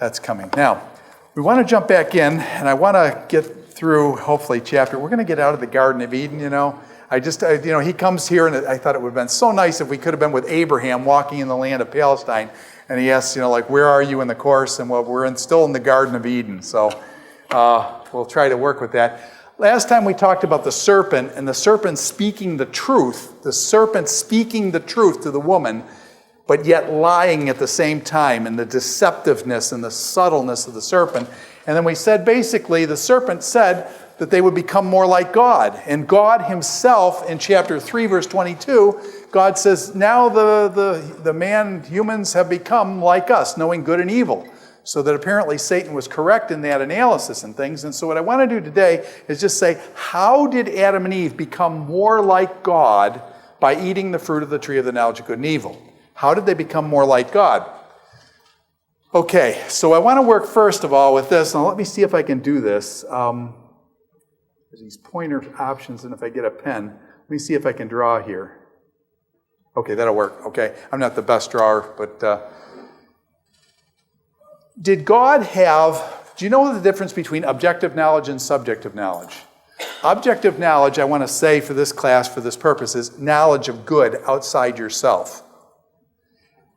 That's coming. Now, we want to jump back in, and I want to get through, hopefully, chapter. We're going to get out of the Garden of Eden, he comes here, and I thought it would have been so nice if we could have been with Abraham walking in the land of Palestine, and he asks, where are you in the course? And well, we're still in the Garden of Eden, so we'll try to work with that. Last time we talked about the serpent, and the serpent speaking the truth to the woman, but yet lying at the same time, and the deceptiveness and the subtleness of the serpent. And then we said, basically, the serpent said that they would become more like God. And God himself, in chapter 3, verse 22, God says, now humans have become like us, knowing good and evil. So that apparently Satan was correct in that analysis and things. And so what I want to do today is just say, how did Adam and Eve become more like God by eating the fruit of the tree of the knowledge of good and evil? How did they become more like God? Okay, so I want to work first of all with this. Now let me see if I can do this. There's these pointer options, and if I get a pen, let me see if I can draw here. Okay, that'll work. Okay, I'm not the best drawer, but do you know the difference between objective knowledge and subjective knowledge? Objective knowledge, I want to say for this class, for this purpose, is knowledge of good outside yourself.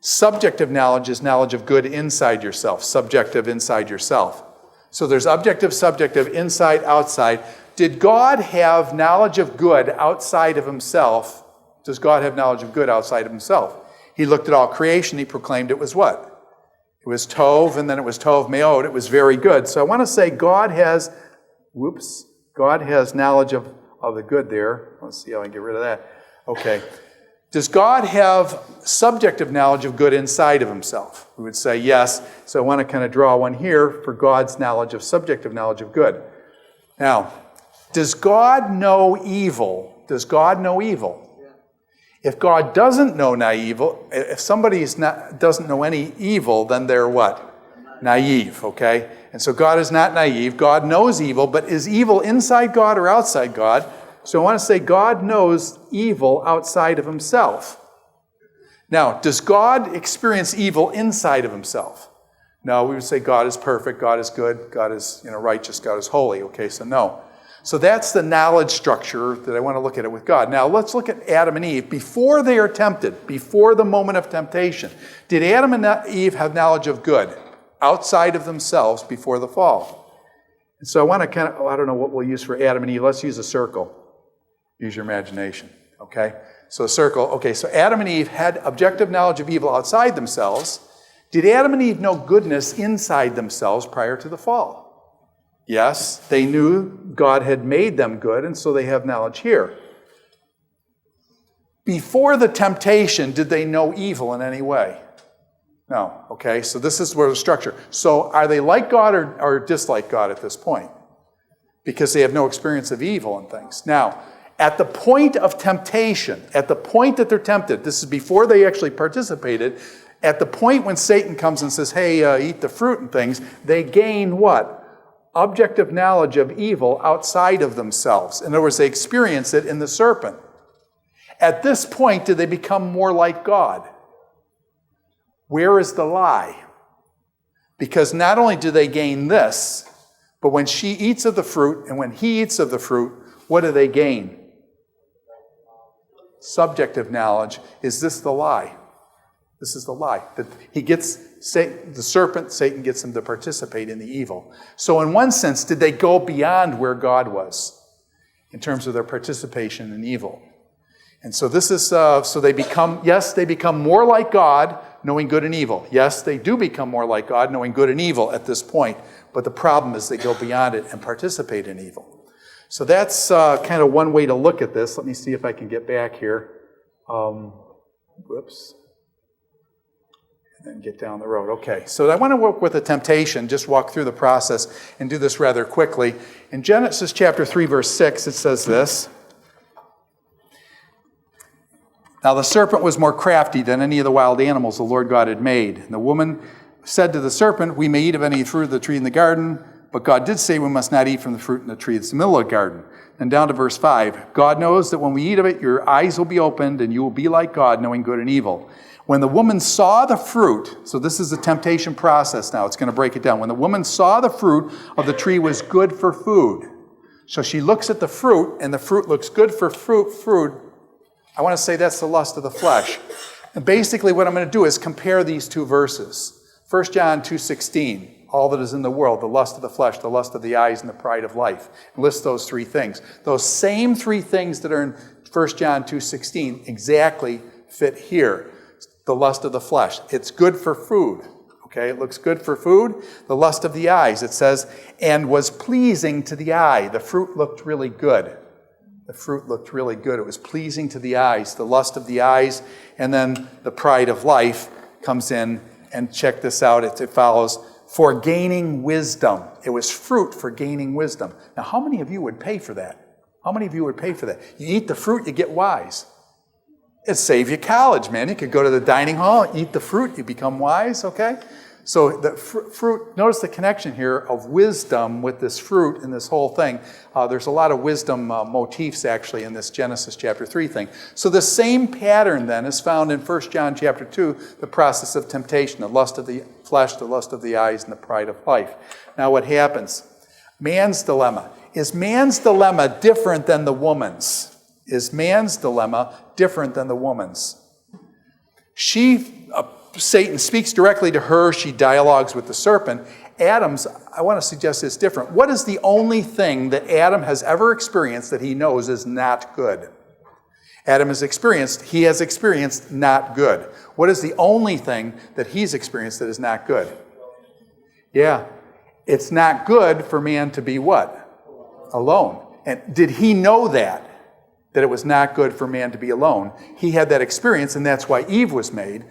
Subjective knowledge is knowledge of good inside yourself, subjective inside yourself. So there's objective, subjective, inside, outside. Did God have knowledge of good outside of himself? Does God have knowledge of good outside of himself? He looked at all creation, he proclaimed it was what? It was Tov, and then it was Tov Meod. It was very good. So I want to say God has knowledge of the good there. Let's see how I can get rid of that. Okay. Does God have subjective knowledge of good inside of himself? We would say yes. So I want to kind of draw one here for God's knowledge of subjective knowledge of good. Now, does God know evil? Does God know evil? If God doesn't know evil, if somebody doesn't know any evil, then they're what? Naive, okay? And so God is not naive. God knows evil, but is evil inside God or outside God? So I want to say God knows evil outside of himself. Now, does God experience evil inside of himself? No, we would say God is perfect, God is good, God is righteous, God is holy. Okay, so no. So that's the knowledge structure that I want to look at it with God. Now let's look at Adam and Eve. Before they are tempted, before the moment of temptation, did Adam and Eve have knowledge of good outside of themselves before the fall? And so I want to I don't know what we'll use for Adam and Eve. Let's use a circle. Use your imagination, okay? So a circle. Okay, so Adam and Eve had objective knowledge of evil outside themselves. Did Adam and Eve know goodness inside themselves prior to the fall? Yes, they knew God had made them good, and so they have knowledge here. Before the temptation, did they know evil in any way? No. Okay, so this is where the structure. So are they like God or dislike God at this point? Because they have no experience of evil and things. Now, at the point of temptation, at the point that they're tempted, this is before they actually participated, at the point when Satan comes and says, hey, eat the fruit and things, they gain what? Objective knowledge of evil outside of themselves. In other words, they experience it in the serpent. At this point, do they become more like God? Where is the lie? Because not only do they gain this, but when she eats of the fruit and when he eats of the fruit, what do they gain? Subjective knowledge. Is this the lie? This is the lie. That he gets the serpent, Satan gets him to participate in the evil. So in one sense, did they go beyond where God was in terms of their participation in evil? And so this is, so they become more like God, knowing good and evil. Yes, they do become more like God, knowing good and evil at this point. But the problem is they go beyond it and participate in evil. So that's kind of one way to look at this. Let me see if I can get back here. Whoops. And then get down the road. Okay, so I want to work with a temptation, just walk through the process and do this rather quickly. In Genesis chapter 3, verse 6, it says this. Now the serpent was more crafty than any of the wild animals the Lord God had made. And the woman said to the serpent, we may eat of any fruit of the tree in the garden, But God did say we must not eat from the fruit in the tree that's in the middle of the garden. And down to verse 5, God knows that when we eat of it, your eyes will be opened and you will be like God, knowing good and evil. When the woman saw the fruit, so this is the temptation process now, it's going to break it down. When the woman saw the fruit of the tree was good for food, so she looks at the fruit and the fruit looks good for fruit, I want to say that's the lust of the flesh. And basically what I'm going to do is compare these two verses. 1 John 2:16. All that is in the world, the lust of the flesh, the lust of the eyes, and the pride of life. List those three things. Those same three things that are in 1 John 2:16 exactly fit here. The lust of the flesh. It's good for food. Okay, it looks good for food. The lust of the eyes, it says, and was pleasing to the eye. The fruit looked really good. The fruit looked really good. It was pleasing to the eyes. The lust of the eyes, and then the pride of life comes in. And check this out. It follows, for gaining wisdom. It was fruit for gaining wisdom. Now, how many of you would pay for that? How many of you would pay for that? You eat the fruit, you get wise. It'd save you college, man. You could go to the dining hall, eat the fruit, you become wise, okay? So the fruit, notice the connection here of wisdom with this fruit and this whole thing. There's a lot of wisdom motifs actually in this Genesis chapter 3 thing. So the same pattern then is found in 1 John chapter 2, the process of temptation, the lust of the flesh, the lust of the eyes, and the pride of life. Now what happens? Man's dilemma. Is man's dilemma different than the woman's? Is man's dilemma different than the woman's? Satan speaks directly to her. She dialogues with the serpent. Adam's, I want to suggest it's different. What is the only thing that Adam has ever experienced that he knows is not good? He has experienced not good. What is the only thing that he's experienced that is not good? Yeah. It's not good for man to be what? Alone. And did he know that it was not good for man to be alone? He had that experience, and that's why Eve was made.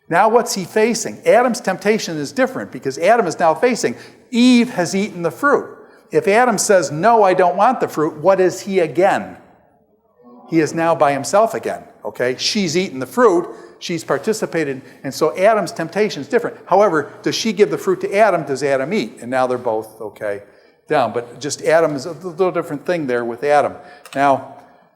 Now what's he facing? Adam's temptation is different because Adam is now facing, Eve has eaten the fruit. If Adam says, no, I don't want the fruit, what is he again? He is now by himself again, okay? She's eaten the fruit, she's participated, and so Adam's temptation is different. However, does she give the fruit to Adam? Does Adam eat? And now they're both, okay, down. But just Adam is a little different thing there with Adam. Now,